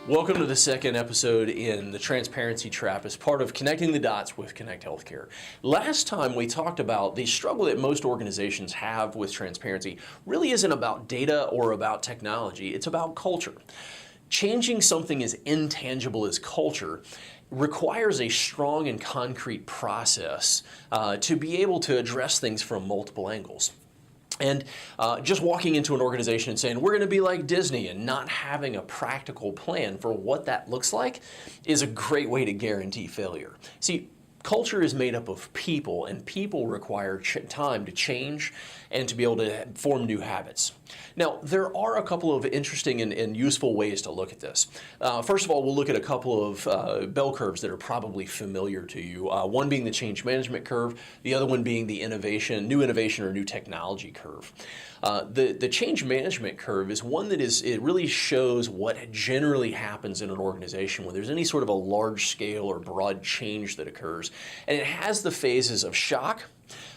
Welcome to the second episode in the Transparency Trap as part of Connecting the Dots with Connect Healthcare. Last time we talked about the struggle that most organizations have with transparency really isn't about data or about technology, it's about culture. Changing something as intangible as culture requires a strong and concrete process to be able to address things from multiple angles. And just walking into an organization and saying, we're going to be like Disney and not having a practical plan for what that looks like is a great way to guarantee failure. See, culture is made up of people, and people require time to change and to be able to form new habits. Now, there are a couple of interesting and useful ways to look at this. First of all, we'll look at a couple of bell curves that are probably familiar to you. One being the change management curve, the other one being the new innovation or new technology curve. The change management curve is one that it really shows what generally happens in an organization when there's any sort of a large scale or broad change that occurs. And it has the phases of shock,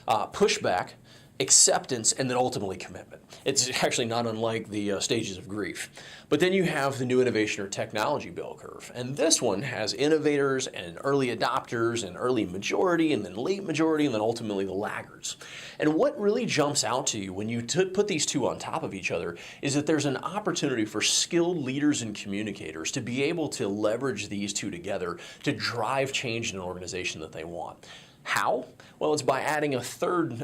pushback, acceptance, and then ultimately commitment. It's actually not unlike the stages of grief. But then you have the new innovation or technology bell curve. And this one has innovators and early adopters and early majority and then late majority and then ultimately the laggards. And what really jumps out to you when you put these two on top of each other is that there's an opportunity for skilled leaders and communicators to be able to leverage these two together to drive change in an organization that they want. How? Well, it's by adding a third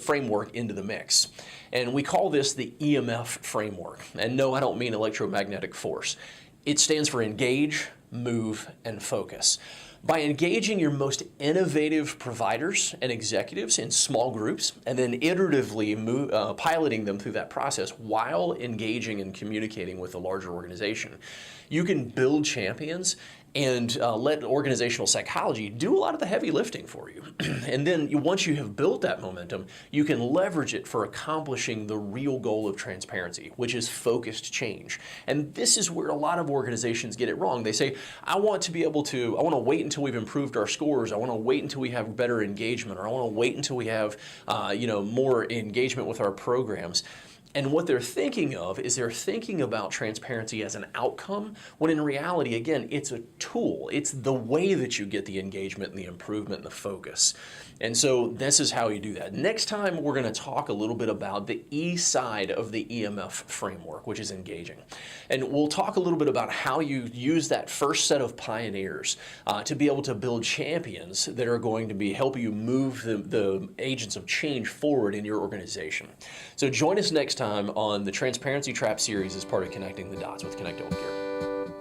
framework into the mix. And we call this the EMF Framework. And no, I don't mean electromagnetic force. It stands for engage, move, and focus. By engaging your most innovative providers and executives in small groups and then iteratively piloting them through that process while engaging and communicating with a larger organization, you can build champions and let organizational psychology do a lot of the heavy lifting for you. And then once you have built that momentum, you can leverage it for accomplishing the real goal of transparency, which is focused change. And this is where a lot of organizations get it wrong. They say, I want to wait until we've improved our scores. I want to wait until we have better engagement, or I want to wait until we have more engagement with our programs. And what they're thinking of is they're thinking about transparency as an outcome, when in reality, again, it's a tool. It's the way that you get the engagement and the improvement and the focus. And so this is how you do that. Next time, we're going to talk a little bit about the E side of the EMF framework, which is engaging. And we'll talk a little bit about how you use that first set of pioneers to be able to build champions that are going to be helping you move the agents of change forward in your organization. So join us next time on the Transparency Trap series as part of Connecting the Dots with Connect Healthcare.